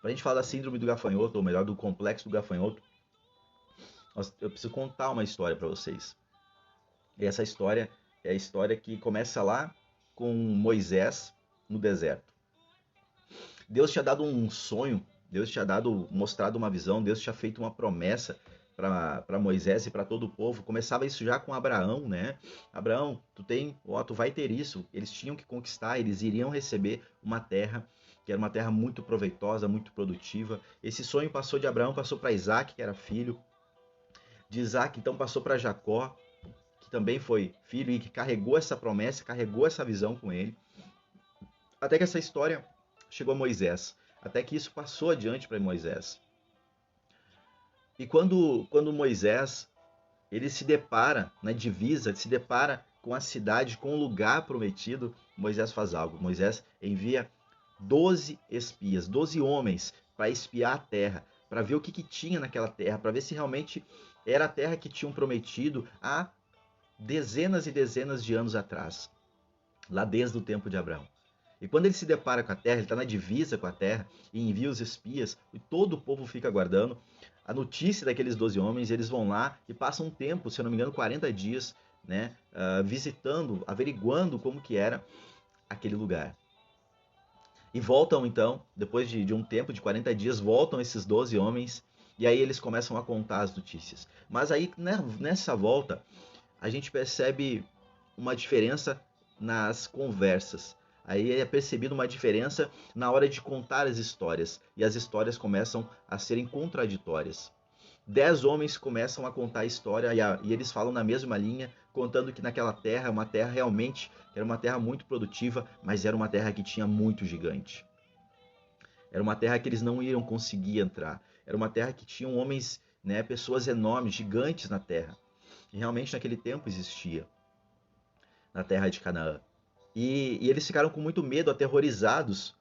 Para a gente falar da síndrome do gafanhoto, ou melhor, do complexo do gafanhoto, eu preciso contar uma história para vocês. E essa história é a história que começa lá com Moisés no deserto. Deus tinha dado um sonho, Deus tinha mostrado uma visão, Deus tinha feito uma promessa para Moisés e para todo o povo. Começava isso já com Abraão, né? Abraão, tu vai ter isso. Eles tinham que conquistar, eles iriam receber uma terra que era uma terra muito proveitosa, muito produtiva. Esse sonho passou de Abraão, passou para Isaac, que era filho. De Isaac, então passou para Jacó, que também foi filho e que carregou essa promessa, carregou essa visão com ele. Até que essa história chegou a Moisés. Até que isso passou adiante para Moisés. E quando Moisés ele se depara na divisa, se depara com a cidade, com o lugar prometido, Moisés faz algo. Moisés envia 12 espias, 12 homens para espiar a terra, para ver o que tinha naquela terra, para ver se realmente era a terra que tinham prometido há dezenas e dezenas de anos atrás, lá desde o tempo de Abraão. E quando ele se depara com a terra, ele está na divisa com a terra e envia os espias, e todo o povo fica aguardando a notícia daqueles 12 homens. Eles vão lá e passam um tempo, se eu não me engano, 40 dias, né, visitando, averiguando como que era aquele lugar. E voltam então, depois de um tempo de 40 dias, voltam esses 12 homens e aí eles começam a contar as notícias. Mas aí nessa volta, a gente percebe uma diferença nas conversas. Aí é percebida uma diferença na hora de contar as histórias. E as histórias começam a serem contraditórias. 10 homens começam a contar a história e eles falam na mesma linha, contando que naquela terra, uma terra realmente, era uma terra muito produtiva, mas era uma terra que tinha muito gigante. Era uma terra que eles não iriam conseguir entrar. Era uma terra que tinha homens, né, pessoas enormes, gigantes na terra. E realmente naquele tempo existia, na terra de Canaã. E eles ficaram com muito medo, aterrorizados.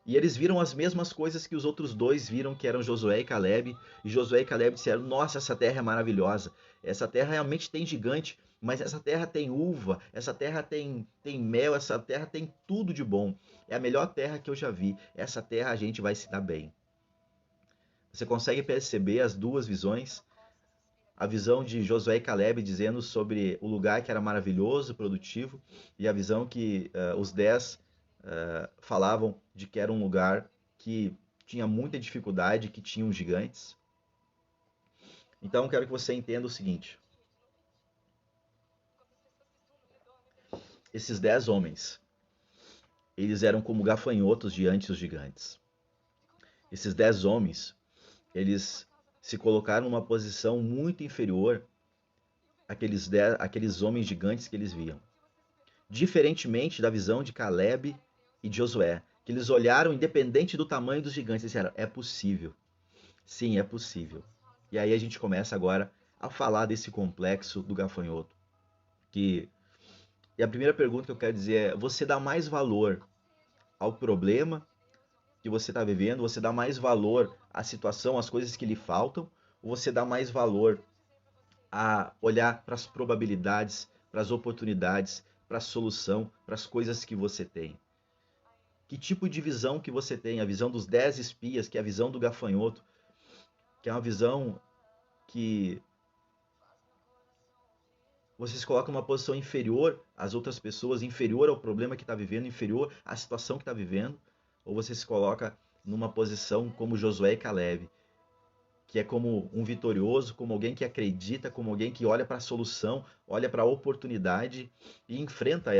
E eles viram as mesmas coisas que os outros dois viram, que eram Josué e Caleb. E Josué e Caleb disseram: Nossa, essa terra é maravilhosa. Essa terra realmente tem gigante, mas essa terra tem uva, essa terra tem mel, essa terra tem tudo de bom. É a melhor terra que eu já vi. Essa terra a gente vai se dar bem. Você consegue perceber as duas visões? A visão de Josué e Caleb dizendo sobre o lugar que era maravilhoso, produtivo, e a visão que os 10 falavam de que era um lugar que tinha muita dificuldade, que tinham gigantes. Então, quero que você entenda o seguinte: esses 10 homens, eles eram como gafanhotos diante dos gigantes. Esses 10 homens, eles se colocaram numa posição muito inferior àqueles homens gigantes que eles viam. Diferentemente da visão de Caleb e de Josué, que eles olharam independente do tamanho dos gigantes e disseram: é possível. Sim, é possível. E aí a gente começa agora a falar desse complexo do gafanhoto. Que... E a primeira pergunta que eu quero dizer é: você dá mais valor ao problema que você está vivendo? Você dá mais valor à situação, às coisas que lhe faltam? Ou você dá mais valor a olhar para as probabilidades, para as oportunidades, para a solução, para as coisas que você tem? Que tipo de visão que você tem? A visão dos 10 espias, que é a visão do gafanhoto, que é uma visão que você se coloca numa posição inferior às outras pessoas, inferior ao problema que está vivendo, inferior à situação que está vivendo, ou você se coloca numa posição como Josué e Caleb, que é como um vitorioso, como alguém que acredita, como alguém que olha para a solução, olha para a oportunidade e enfrenta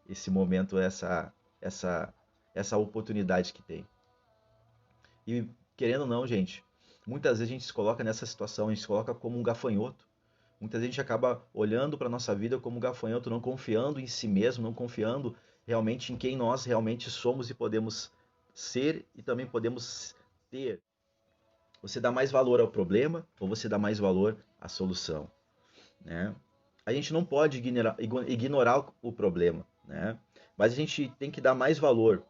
esse momento, essa oportunidade que tem. E querendo ou não, gente, muitas vezes a gente se coloca nessa situação, a gente se coloca como um gafanhoto. Muitas vezes a gente acaba olhando para a nossa vida como um gafanhoto, não confiando em si mesmo, não confiando realmente em quem nós realmente somos e podemos ser e também podemos ter. Você dá mais valor ao problema ou você dá mais valor à solução, né? A gente não pode ignorar o problema, né? Mas a gente tem que dar mais valor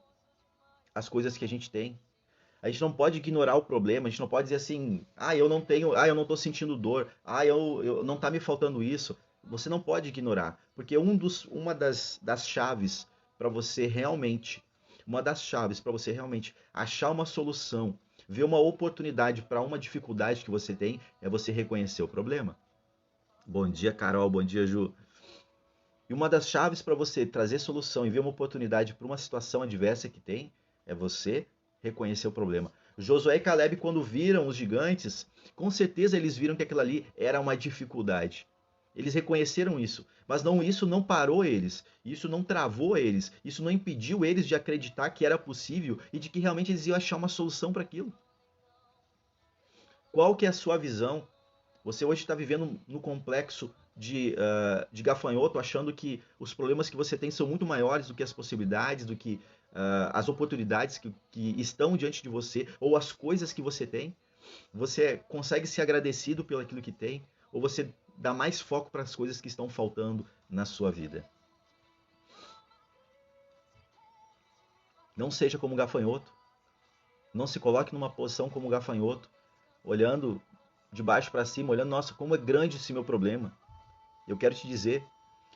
às coisas que a gente tem. A gente não pode ignorar o problema, a gente não pode dizer assim: eu não tenho, eu não estou sentindo dor, não está me faltando isso. Você não pode ignorar, porque uma das chaves para você realmente uma das chaves para você realmente achar uma solução, ver uma oportunidade para uma dificuldade que você tem, é você reconhecer o problema. Bom dia, Carol. Bom dia, Ju. E uma das chaves para você trazer solução e ver uma oportunidade para uma situação adversa que tem, é você reconhecer o problema. Josué e Caleb, quando viram os gigantes, com certeza eles viram que aquilo ali era uma dificuldade. Eles reconheceram isso, mas não, isso não parou eles, isso não travou eles, isso não impediu eles de acreditar que era possível e de que realmente eles iam achar uma solução para aquilo. Qual que é a sua visão? Você hoje está vivendo no complexo de gafanhoto, achando que os problemas que você tem são muito maiores do que as possibilidades, do que as oportunidades que estão diante de você, ou as coisas que você tem. Você consegue ser agradecido pelo aquilo que tem, ou você dá mais foco para as coisas que estão faltando na sua vida. Não seja como um gafanhoto. Não se coloque numa posição como um gafanhoto, olhando de baixo para cima, olhando, nossa, como é grande esse meu problema. Eu quero te dizer,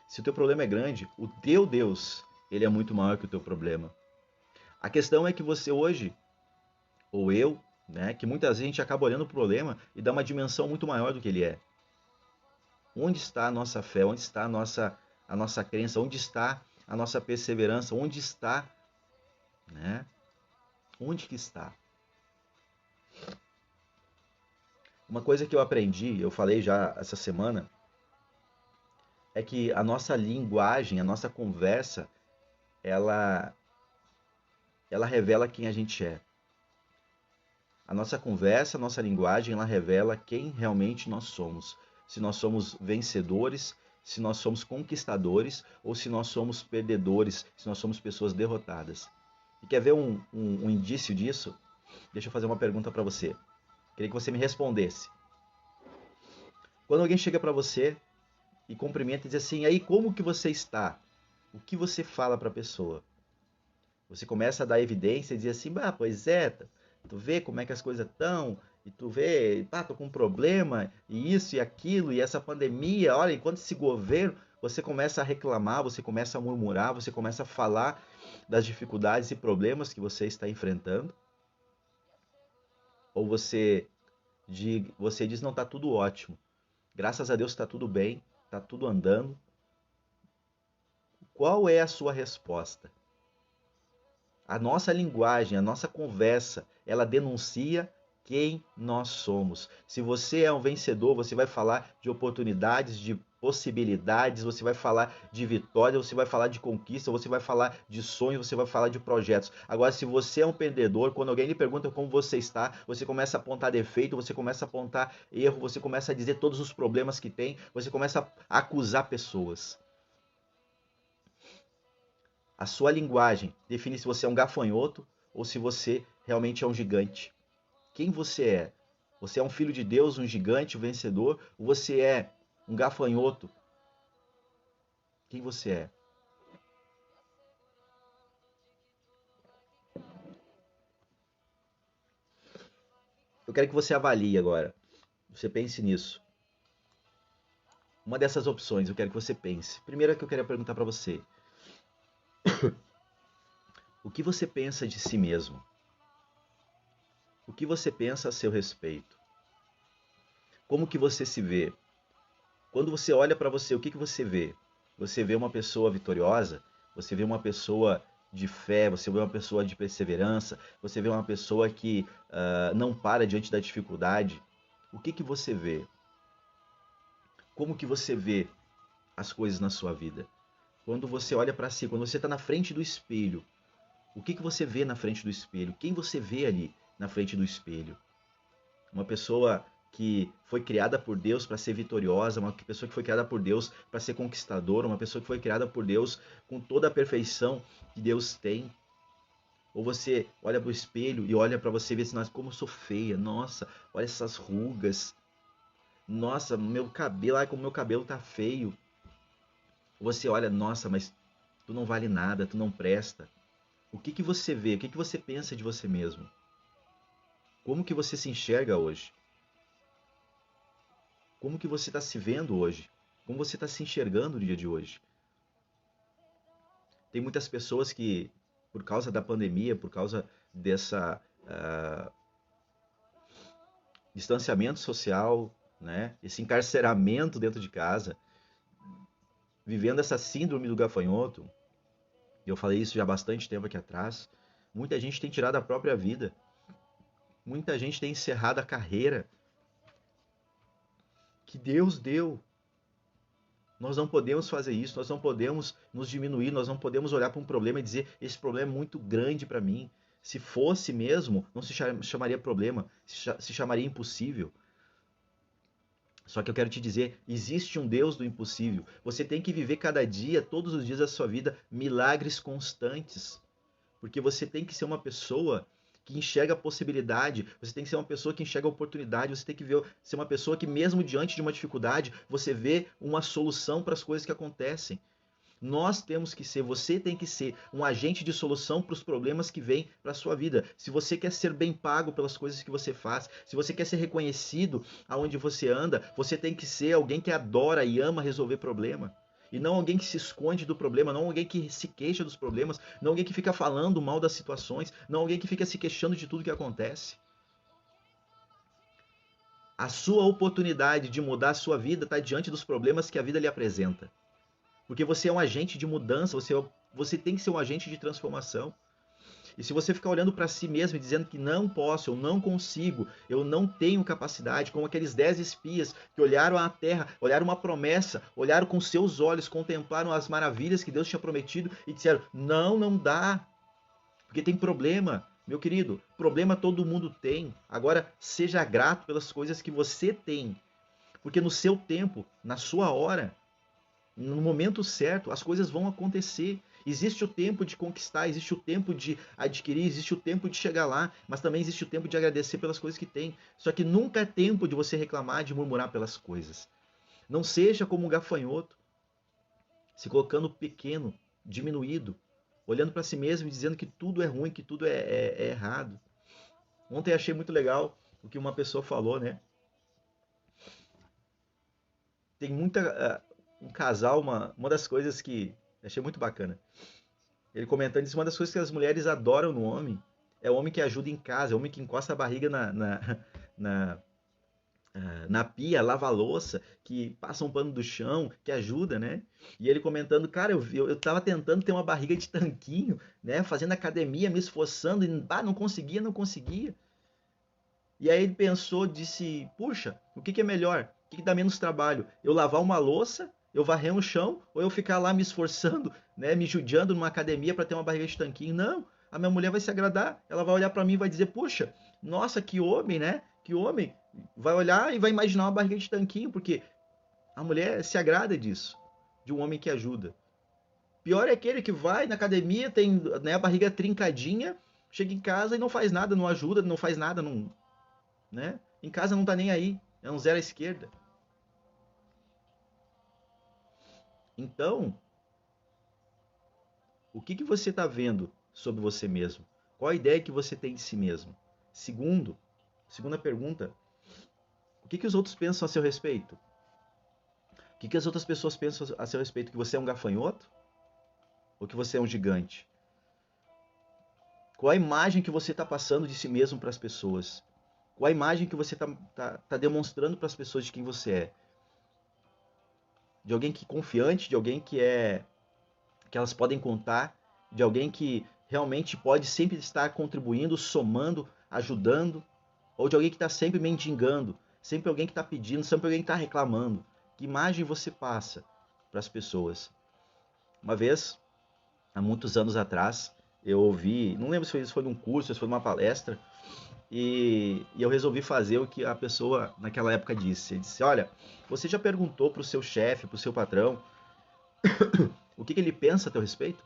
se o teu problema é grande, o teu Deus, ele é muito maior que o teu problema. A questão é que você hoje, ou eu, né, que muitas vezes a gente acaba olhando o problema e dá uma dimensão muito maior do que ele é. Onde está a nossa fé? Onde está a nossa crença? Onde está a nossa perseverança? Onde está, né? Onde que está? Uma coisa que eu aprendi, eu falei já essa semana, é que a nossa linguagem, a nossa conversa, ela, ela revela quem a gente é. A nossa conversa, a nossa linguagem, ela revela quem realmente nós somos. Se nós somos vencedores, se nós somos conquistadores ou se nós somos perdedores, se nós somos pessoas derrotadas. E quer ver um indício disso? Deixa eu fazer uma pergunta para você. Queria que você me respondesse. Quando alguém chega para você e cumprimenta e diz assim, aí como que você está? O que você fala para a pessoa? Você começa a dar evidência e dizer assim, bah, pois é, tu vê como é que as coisas estão, e tu vê, pá, tô com um problema, e isso e aquilo, e essa pandemia, olha, enquanto esse governo, você começa a reclamar, você começa a murmurar, você começa a falar das dificuldades e problemas que você está enfrentando, ou você diz, não, tá tudo ótimo, graças a Deus está tudo bem, está tudo andando. Qual é a sua resposta? A nossa linguagem, a nossa conversa, ela denuncia quem nós somos. Se você é um vencedor, você vai falar de oportunidades, de possibilidades, você vai falar de vitória, você vai falar de conquista, você vai falar de sonhos, você vai falar de projetos. Agora, se você é um perdedor, quando alguém lhe pergunta como você está, você começa a apontar defeito, você começa a apontar erro, você começa a dizer todos os problemas que tem, você começa a acusar pessoas. A sua linguagem define se você é um gafanhoto ou se você realmente é um gigante. Quem você é? Você é um filho de Deus, um gigante, um vencedor? Ou você é um gafanhoto? Quem você é? Eu quero que você avalie agora. Você pense nisso. Uma dessas opções, eu quero que você pense. Primeiro que eu quero perguntar para você. O que você pensa de si mesmo? O que você pensa a seu respeito? Como que você se vê? Quando você olha para você, o que você vê? Você vê uma pessoa vitoriosa? Você vê uma pessoa de fé? Você vê uma pessoa de perseverança? Você vê uma pessoa que não para diante da dificuldade? O que você vê? Como que você vê as coisas na sua vida? Quando você olha para si, quando você está na frente do espelho, o que você vê na frente do espelho? Quem você vê ali na frente do espelho? Uma pessoa que foi criada por Deus para ser vitoriosa, uma pessoa que foi criada por Deus para ser conquistadora, uma pessoa que foi criada por Deus com toda a perfeição que Deus tem. Ou você olha para o espelho e olha para você e vê assim, nossa, como eu sou feia, nossa, olha essas rugas, nossa, meu cabelo, ai como meu cabelo tá feio. Ou você olha, nossa, mas tu não vale nada, tu não presta. O que você vê? O que você pensa de você mesmo? Como que você se enxerga hoje? Como que você está se vendo hoje? Como você está se enxergando no dia de hoje? Tem muitas pessoas que por causa da pandemia, por causa dessa distanciamento social, né? Esse encarceramento dentro de casa, vivendo essa síndrome do gafanhoto, eu falei isso já há bastante tempo aqui atrás, muita gente tem tirado a própria vida, muita gente tem encerrado a carreira que Deus deu. Nós não podemos fazer isso, nós não podemos nos diminuir, nós não podemos olhar para um problema e dizer, esse problema é muito grande para mim. Se fosse mesmo, não se chamaria problema, se chamaria impossível. Só que eu quero te dizer, existe um Deus do impossível. Você tem que viver cada dia, todos os dias da sua vida, milagres constantes. Porque você tem que ser uma pessoa que enxerga a possibilidade, você tem que ser uma pessoa que enxerga a oportunidade, você tem que ser uma pessoa que mesmo diante de uma dificuldade, você vê uma solução para as coisas que acontecem. Nós temos que ser, você tem que ser um agente de solução para os problemas que vêm para a sua vida. Se você quer ser bem pago pelas coisas que você faz, se você quer ser reconhecido aonde você anda, você tem que ser alguém que adora e ama resolver problema. E não alguém que se esconde do problema, não alguém que se queixa dos problemas, não alguém que fica falando mal das situações, não alguém que fica se queixando de tudo que acontece. A sua oportunidade de mudar a sua vida está diante dos problemas que a vida lhe apresenta. Porque você é um agente de mudança, você tem que ser um agente de transformação. E se você ficar olhando para si mesmo e dizendo que não posso, eu não consigo, eu não tenho capacidade, como aqueles 10 espias que olharam a terra, olharam uma promessa, olharam com seus olhos, contemplaram as maravilhas que Deus tinha prometido e disseram, não, não dá, porque tem problema. Meu querido, problema todo mundo tem. Agora, seja grato pelas coisas que você tem. Porque no seu tempo, na sua hora, no momento certo, as coisas vão acontecer. Existe o tempo de conquistar, existe o tempo de adquirir, existe o tempo de chegar lá, mas também existe o tempo de agradecer pelas coisas que tem. Só que nunca é tempo de você reclamar, de murmurar pelas coisas. Não seja como um gafanhoto, se colocando pequeno, diminuído, olhando para si mesmo e dizendo que tudo é ruim, que tudo é errado. Ontem achei muito legal o que uma pessoa falou, né? Tem muita... um casal, uma das coisas que achei muito bacana. Ele comentando isso, uma das coisas que as mulheres adoram no homem é o homem que ajuda em casa, é o homem que encosta a barriga na, na pia, lava a louça, que passa um pano do chão, que ajuda, né? E ele comentando, cara, eu tava tentando ter uma barriga de tanquinho, né? Fazendo academia, me esforçando, e não conseguia, não conseguia. E aí ele pensou, disse, puxa, o que é melhor? O que dá menos trabalho? Eu lavar uma louça, eu varrer um chão, ou eu ficar lá me esforçando, né, me judiando numa academia para ter uma barriga de tanquinho? Não, a minha mulher vai se agradar, ela vai olhar para mim e vai dizer, puxa, nossa, que homem, né? Que homem. Vai olhar e vai imaginar uma barriga de tanquinho, porque a mulher se agrada disso, de um homem que ajuda. Pior é aquele que vai na academia, tem, né, a barriga trincadinha, chega em casa e não faz nada, não ajuda, não faz nada, não, né? Em casa não tá nem aí, é um zero à esquerda. Então, o que você está vendo sobre você mesmo? Qual a ideia que você tem de si mesmo? Segunda pergunta, o que os outros pensam a seu respeito? O que as outras pessoas pensam a seu respeito? Que você é um gafanhoto? Ou que você é um gigante? Qual a imagem que você está passando de si mesmo para as pessoas? Qual a imagem que você está demonstrando para as pessoas de quem você é? De alguém que é confiante, de alguém que elas podem contar, de alguém que realmente pode sempre estar contribuindo, somando, ajudando, ou de alguém que está sempre mendigando, sempre alguém que está pedindo, sempre alguém que está reclamando. Que imagem você passa para as pessoas? Uma vez, há muitos anos atrás, eu ouvi, não lembro se isso foi num curso, se foi numa palestra, e eu resolvi fazer o que a pessoa naquela época disse. Ele disse, olha, você já perguntou para o seu chefe, para o seu patrão, o que ele pensa a teu respeito?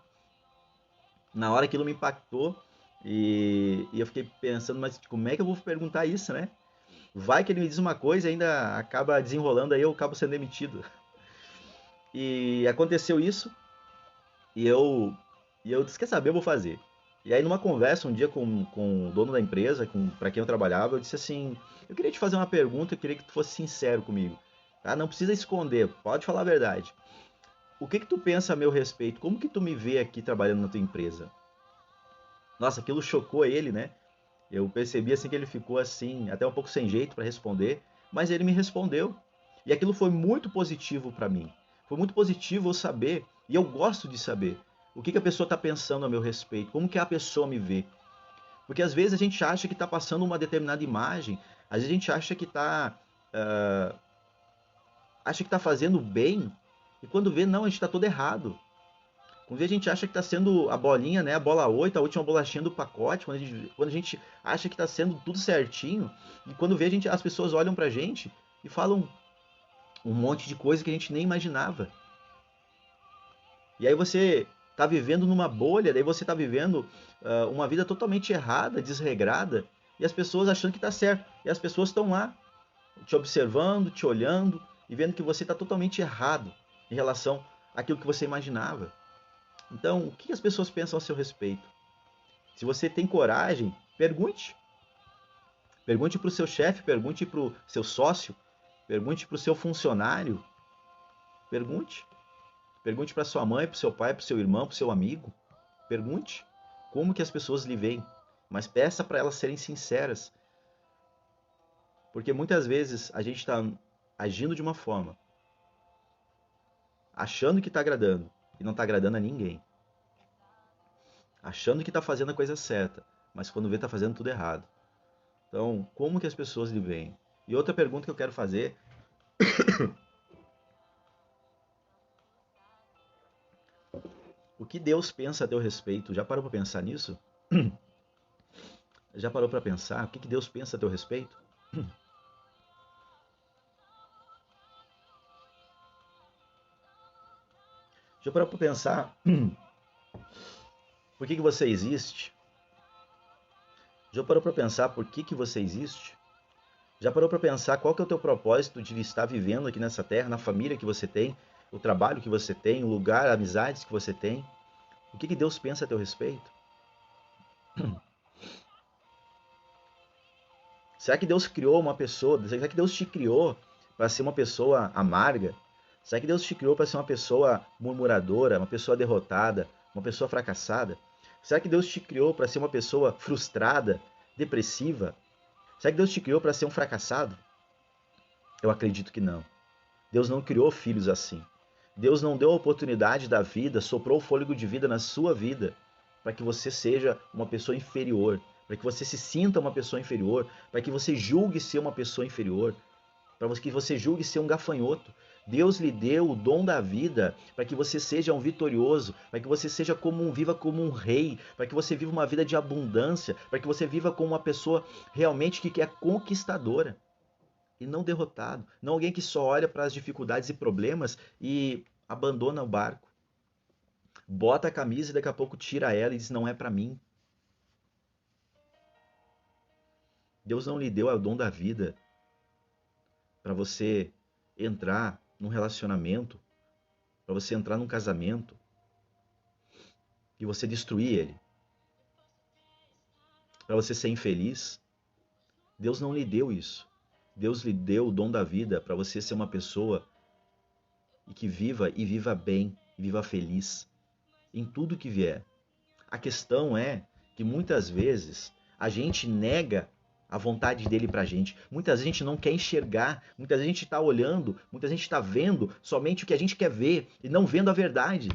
Na hora aquilo me impactou e eu fiquei pensando, mas como é que eu vou perguntar isso, né? Vai que ele me diz uma coisa e ainda acaba desenrolando, aí eu acabo sendo demitido. E aconteceu isso e eu disse, quer saber, eu vou fazer. E aí numa conversa um dia com o dono da empresa, para quem eu trabalhava, eu disse assim, eu queria te fazer uma pergunta, eu queria que tu fosse sincero comigo. Tá? Não precisa esconder, pode falar a verdade. O que tu pensa a meu respeito? Como que tu me vê aqui trabalhando na tua empresa? Nossa, aquilo chocou ele, né? Eu percebi assim que ele ficou assim, até um pouco sem jeito para responder, mas ele me respondeu. E aquilo foi muito positivo para mim. Foi muito positivo eu saber, e eu gosto de saber, o que a pessoa está pensando a meu respeito, como que a pessoa me vê. Porque às vezes a gente acha que está passando uma determinada imagem, às vezes a gente acha que tá fazendo bem, e quando vê, não, a gente está todo errado. Quando vê, a gente acha que está sendo a bolinha, né, a bola 8, a última bolachinha do pacote, quando a gente acha que está sendo tudo certinho, e quando vê, as pessoas olham pra gente e falam um monte de coisa que a gente nem imaginava. E aí você está vivendo numa bolha, daí você está vivendo uma vida totalmente errada, desregrada, e as pessoas achando que está certo. E as pessoas estão lá, te observando, te olhando, e vendo que você está totalmente errado em relação àquilo que você imaginava. Então, o que as pessoas pensam a seu respeito? Se você tem coragem, pergunte. Pergunte para o seu chefe, pergunte para o seu sócio, pergunte para o seu funcionário. Pergunte. Pergunte para sua mãe, para o seu pai, para o seu irmão, para o seu amigo. Pergunte como que as pessoas lhe veem. Mas peça para elas serem sinceras. Porque muitas vezes a gente está agindo de uma forma, achando que está agradando, e não está agradando a ninguém. Achando que está fazendo a coisa certa, mas quando vê está fazendo tudo errado. Então, como que as pessoas lhe veem? E outra pergunta que eu quero fazer, o que Deus pensa a teu respeito? Já parou para pensar nisso? Já parou para pensar o que Deus pensa a teu respeito? Já parou para pensar por que você existe? Já parou para pensar por que você existe? Já parou para pensar qual que é o teu propósito de estar vivendo aqui nessa terra, na família que você tem, o trabalho que você tem, o lugar, amizades que você tem? O que Deus pensa a teu respeito? Será que Deus criou uma pessoa? Será que Deus te criou para ser uma pessoa amarga? Será que Deus te criou para ser uma pessoa murmuradora, uma pessoa derrotada, uma pessoa fracassada? Será que Deus te criou para ser uma pessoa frustrada, depressiva? Será que Deus te criou para ser um fracassado? Eu acredito que não. Deus não criou filhos assim. Deus não deu a oportunidade da vida, soprou o fôlego de vida na sua vida para que você seja uma pessoa inferior, para que você se sinta uma pessoa inferior, para que você julgue ser uma pessoa inferior, para que você julgue ser um gafanhoto. Deus lhe deu o dom da vida para que você seja um vitorioso, para que você seja viva como um rei, para que você viva uma vida de abundância, para que você viva como uma pessoa realmente que é conquistadora e não derrotado, não alguém que só olha para as dificuldades e problemas e abandona o barco. Bota a camisa e daqui a pouco tira ela e diz não é para mim. Deus não lhe deu o dom da vida para você entrar num relacionamento, para você entrar num casamento e você destruir ele, para você ser infeliz. Deus não lhe deu isso. Deus lhe deu o dom da vida para você ser uma pessoa que viva e viva bem, e viva feliz em tudo que vier. A questão é que muitas vezes a gente nega a vontade dele pra gente. Muitas vezes a gente não quer enxergar, muitas vezes a gente está olhando, muitas vezes a gente está vendo somente o que a gente quer ver e não vendo a verdade.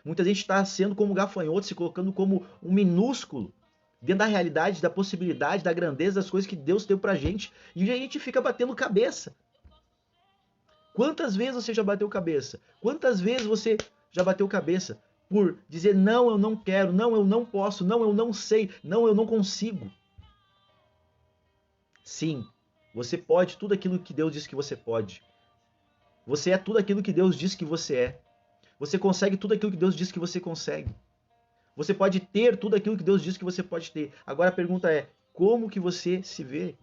Muitas vezes a gente está sendo como um gafanhoto, se colocando como um minúsculo dentro da realidade, da possibilidade, da grandeza das coisas que Deus deu pra gente. E a gente fica batendo cabeça. Quantas vezes você já bateu cabeça? Quantas vezes você já bateu cabeça por dizer não, eu não quero, não, eu não posso, não, eu não sei, não, eu não consigo? Sim, você pode tudo aquilo que Deus diz que você pode. Você é tudo aquilo que Deus diz que você é. Você consegue tudo aquilo que Deus diz que você consegue. Você pode ter tudo aquilo que Deus diz que você pode ter. Agora a pergunta é, como que você se vê?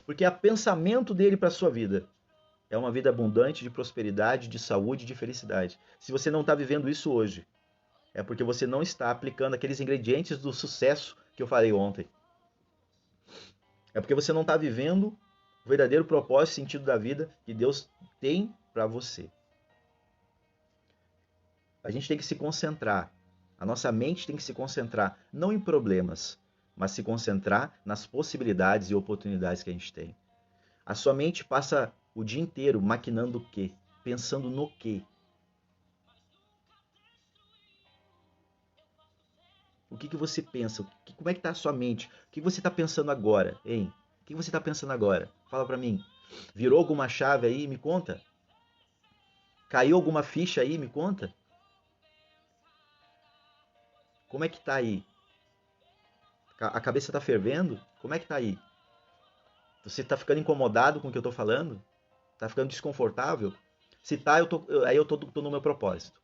Porque é o pensamento dele para a sua vida. É uma vida abundante de prosperidade, de saúde, de felicidade. Se você não está vivendo isso hoje, é porque você não está aplicando aqueles ingredientes do sucesso que eu falei ontem. É porque você não está vivendo o verdadeiro propósito e sentido da vida que Deus tem para você. A gente tem que se concentrar. A nossa mente tem que se concentrar não em problemas, mas se concentrar nas possibilidades e oportunidades que a gente tem. A sua mente passa o dia inteiro maquinando o quê? Pensando no quê? O que você pensa? Como é que está a sua mente? O que você está pensando agora, hein? O que você está pensando agora? Fala para mim. Virou alguma chave aí? Me conta. Caiu alguma ficha aí? Me conta. Como é que tá aí? A cabeça tá fervendo? Como é que tá aí? Você tá ficando incomodado com o que eu tô falando? Tá ficando desconfortável? Se tá, aí eu tô no meu propósito.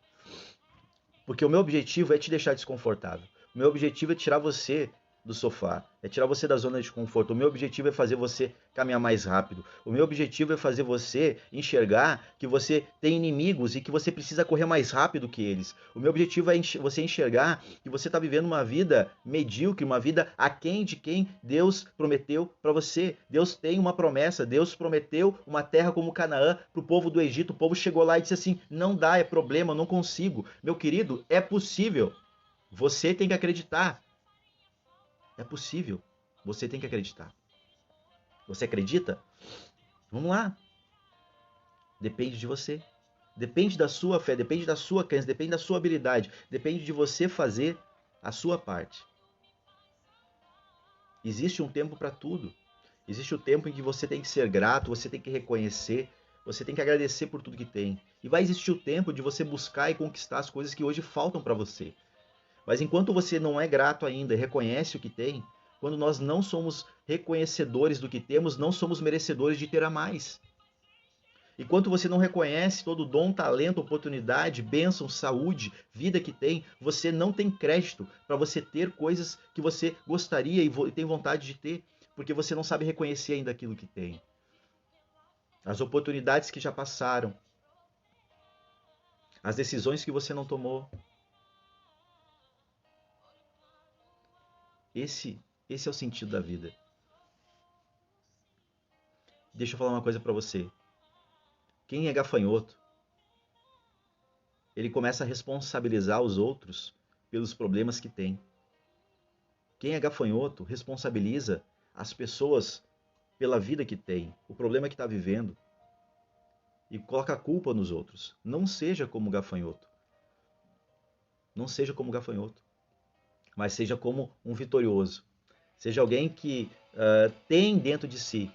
Porque o meu objetivo é te deixar desconfortável. O meu objetivo é tirar você do sofá, é tirar você da zona de conforto. O meu objetivo é fazer você caminhar mais rápido. O meu objetivo é fazer você enxergar que você tem inimigos e que você precisa correr mais rápido que eles. O meu objetivo é você enxergar que você está vivendo uma vida medíocre, uma vida aquém de quem Deus prometeu para você. Deus tem uma promessa, Deus prometeu uma terra como Canaã para o povo do Egito. O povo chegou lá e disse assim: não dá, é problema, não consigo. Meu querido, é possível. Você tem que acreditar. É possível. Você tem que acreditar. Você acredita? Vamos lá. Depende de você. Depende da sua fé, depende da sua crença, depende da sua habilidade. Depende de você fazer a sua parte. Existe um tempo para tudo. Existe o tempo em que você tem que ser grato, você tem que reconhecer, você tem que agradecer por tudo que tem. E vai existir o tempo de você buscar e conquistar as coisas que hoje faltam para você. Mas enquanto você não é grato ainda e reconhece o que tem, quando nós não somos reconhecedores do que temos, não somos merecedores de ter a mais. Enquanto você não reconhece todo o dom, talento, oportunidade, bênção, saúde, vida que tem, você não tem crédito para você ter coisas que você gostaria e tem vontade de ter, porque você não sabe reconhecer ainda aquilo que tem. As oportunidades que já passaram, as decisões que você não tomou. Esse é o sentido da vida. Deixa eu falar uma coisa para você. Quem é gafanhoto, ele começa a responsabilizar os outros pelos problemas que tem. Quem é gafanhoto responsabiliza as pessoas pela vida que tem, o problema que está vivendo, e coloca a culpa nos outros. Não seja como gafanhoto. Não seja como gafanhoto, mas seja como um vitorioso. Seja alguém que tem dentro de si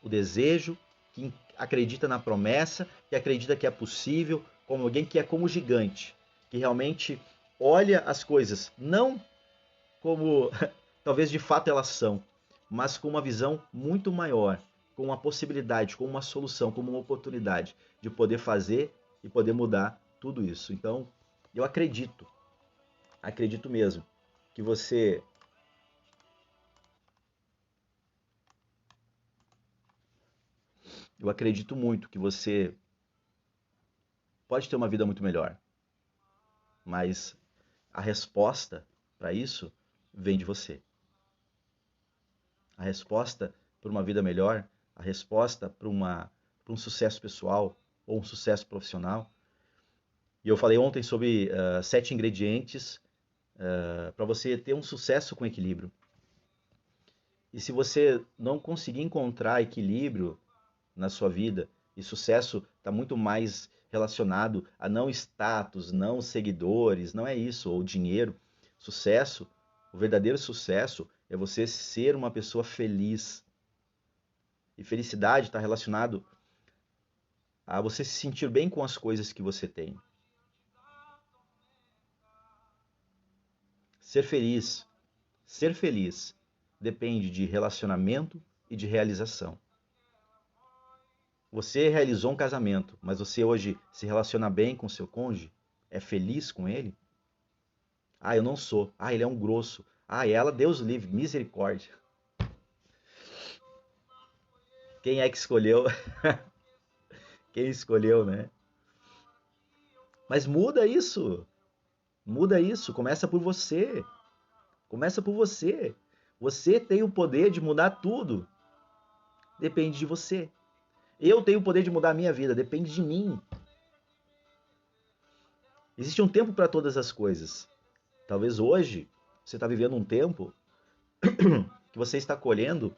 o desejo, que acredita na promessa, que acredita que é possível, como alguém que é como gigante, que realmente olha as coisas não como talvez de fato elas são, mas com uma visão muito maior, com uma possibilidade, com uma solução, como uma oportunidade de poder fazer e poder mudar tudo isso. Então, eu acredito mesmo, que você eu acredito muito que você pode ter uma vida muito melhor, mas a resposta para isso vem de você. A resposta para uma vida melhor, a resposta para um sucesso pessoal ou um sucesso profissional. E eu falei ontem sobre 7 ingredientes para você ter um sucesso com equilíbrio. E se você não conseguir encontrar equilíbrio na sua vida, e sucesso está muito mais relacionado a não status, não seguidores, não é isso, ou dinheiro. Sucesso, o verdadeiro sucesso é você ser uma pessoa feliz. E felicidade está relacionado a você se sentir bem com as coisas que você tem. Ser feliz depende de relacionamento e de realização. Você realizou um casamento, mas você hoje se relaciona bem com seu cônjuge? É feliz com ele? Ah, eu não sou. Ah, ele é um grosso. Ah, ela, Deus livre, misericórdia. Quem é que escolheu? Quem escolheu, né? Mas muda isso. Muda isso. Começa por você. Começa por você. Você tem o poder de mudar tudo. Depende de você. Eu tenho o poder de mudar a minha vida. Depende de mim. Existe um tempo para todas as coisas. Talvez hoje você está vivendo um tempo que você está colhendo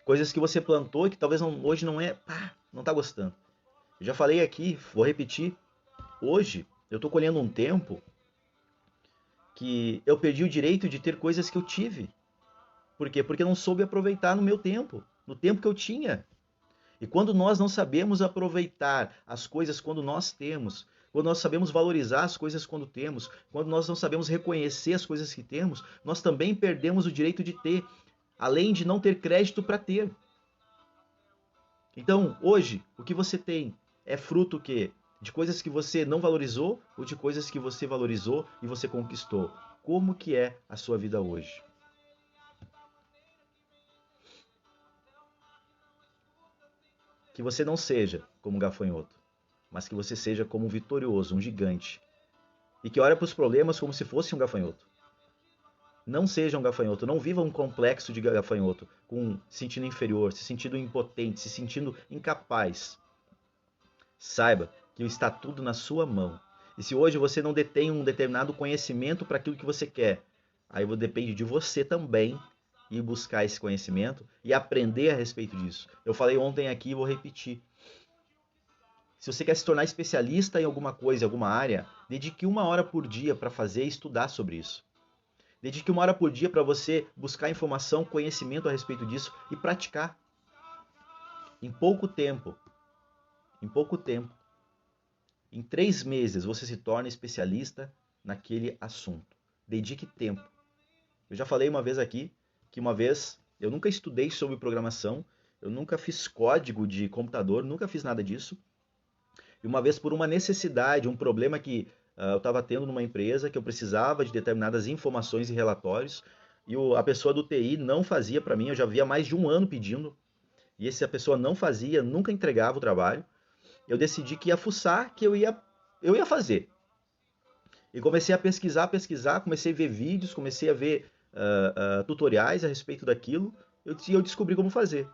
coisas que você plantou e que talvez hoje não está gostando. Eu já falei aqui, vou repetir. Hoje eu estou colhendo um tempo que eu perdi o direito de ter coisas que eu tive. Por quê? Porque eu não soube aproveitar no meu tempo, no tempo que eu tinha. E quando nós não sabemos aproveitar as coisas quando nós temos, quando nós sabemos valorizar as coisas quando temos, quando nós não sabemos reconhecer as coisas que temos, nós também perdemos o direito de ter, além de não ter crédito para ter. Então, hoje, o que você tem é fruto o quê? De coisas que você não valorizou ou de coisas que você valorizou e você conquistou? Como que é a sua vida hoje? Que você não seja como um gafanhoto, mas que você seja como um vitorioso, um gigante, e que olha para os problemas como se fosse um gafanhoto. Não seja um gafanhoto, não viva um complexo de gafanhoto, se sentindo inferior, se sentindo impotente, se sentindo incapaz. Saiba que está tudo na sua mão. E se hoje você não detém um determinado conhecimento para aquilo que você quer, aí depende de você também ir buscar esse conhecimento e aprender a respeito disso. Eu falei ontem aqui e vou repetir. Se você quer se tornar especialista em alguma coisa, em alguma área, dedique 1 hora por dia para fazer e estudar sobre isso. Dedique 1 hora por dia para você buscar informação, conhecimento a respeito disso e praticar. Em pouco tempo, em pouco tempo, em 3 meses você se torna especialista naquele assunto. Dedique tempo. Eu já falei uma vez aqui que uma vez eu nunca estudei sobre programação, eu nunca fiz código de computador, nunca fiz nada disso. E uma vez por uma necessidade, um problema que eu estava tendo numa empresa, que eu precisava de determinadas informações e relatórios, e a pessoa do TI não fazia para mim, eu já havia mais de 1 ano pedindo, e essa pessoa não fazia, nunca entregava o trabalho. Eu decidi que ia fuçar, que eu ia fazer. E comecei a pesquisar, comecei a ver vídeos, comecei a ver tutoriais a respeito daquilo, eu descobri como fazer.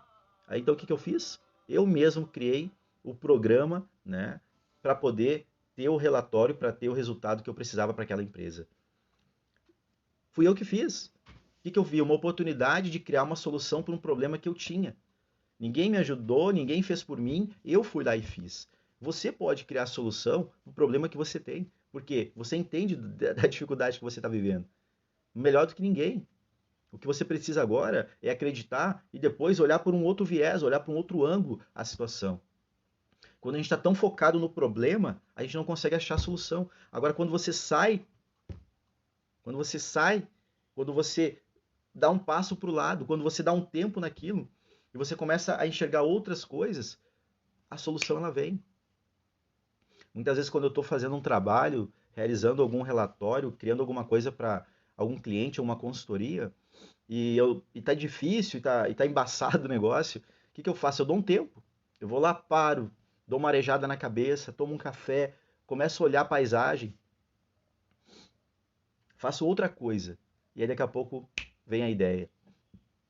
Aí então o que eu fiz? Eu mesmo criei o programa, né, para poder ter o relatório, para ter o resultado que eu precisava para aquela empresa. Fui eu que fiz. O que eu vi? Uma oportunidade de criar uma solução para um problema que eu tinha. Ninguém me ajudou, ninguém fez por mim, eu fui lá e fiz. Você pode criar a solução para o problema que você tem, porque você entende da dificuldade que você está vivendo. Melhor do que ninguém. O que você precisa agora é acreditar e depois olhar por um outro viés, olhar por um outro ângulo a situação. Quando a gente está tão focado no problema, a gente não consegue achar a solução. Agora, quando você sai, quando você dá um passo para o lado, quando você dá um tempo naquilo e você começa a enxergar outras coisas, a solução ela vem. Muitas vezes, quando eu estou fazendo um trabalho, realizando algum relatório, criando alguma coisa para algum cliente ou uma consultoria, e tá difícil, e tá embaçado o negócio, o que eu faço? Eu dou um tempo. Eu vou lá, paro, dou uma arejada na cabeça, tomo um café, começo a olhar a paisagem, faço outra coisa. E aí daqui a pouco vem a ideia.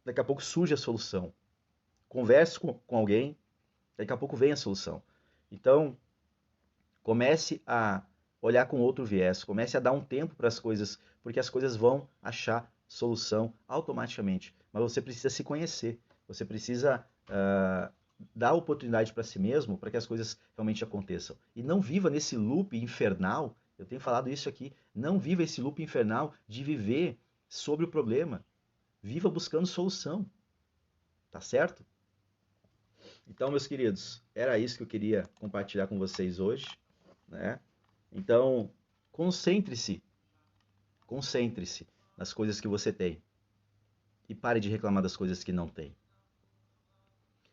Daqui a pouco surge a solução. Converso com alguém, daqui a pouco vem a solução. Então, comece a olhar com outro viés, comece a dar um tempo para as coisas, porque as coisas vão achar solução automaticamente. Mas você precisa se conhecer, você precisa dar oportunidade para si mesmo para que as coisas realmente aconteçam. E não viva nesse loop infernal, eu tenho falado isso aqui, não viva esse loop infernal de viver sobre o problema. Viva buscando solução, tá certo? Então, meus queridos, era isso que eu queria compartilhar com vocês hoje, né? Então, concentre-se, concentre-se nas coisas que você tem e pare de reclamar das coisas que não tem.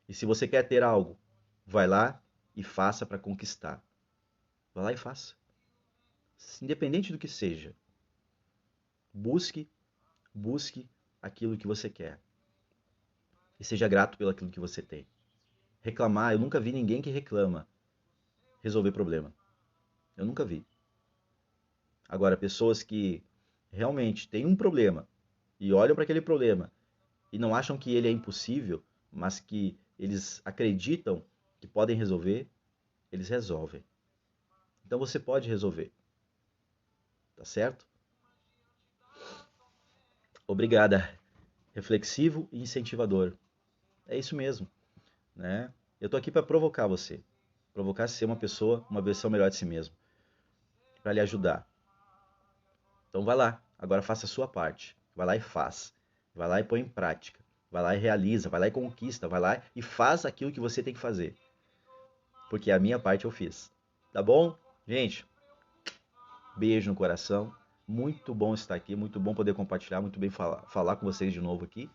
E se você quer ter algo, vai lá e faça para conquistar. Vai lá e faça. Independente do que seja, busque, busque aquilo que você quer. E seja grato pelo aquilo que você tem. Reclamar, eu nunca vi ninguém que reclama resolver problema. Eu nunca vi. Agora, pessoas que realmente têm um problema e olham para aquele problema e não acham que ele é impossível, mas que eles acreditam que podem resolver, eles resolvem. Então você pode resolver, tá certo? Obrigada. Reflexivo e incentivador. É isso mesmo, né? Eu tô aqui para provocar você. Provocar a ser uma pessoa, uma versão melhor de si mesmo. Para lhe ajudar. Então vai lá, agora faça a sua parte. Vai lá e faz. Vai lá e põe em prática. Vai lá e realiza, vai lá e conquista, vai lá e faz aquilo que você tem que fazer. Porque a minha parte eu fiz. Tá bom? Gente, beijo no coração. Muito bom estar aqui, muito bom poder compartilhar, muito bem falar com vocês de novo aqui.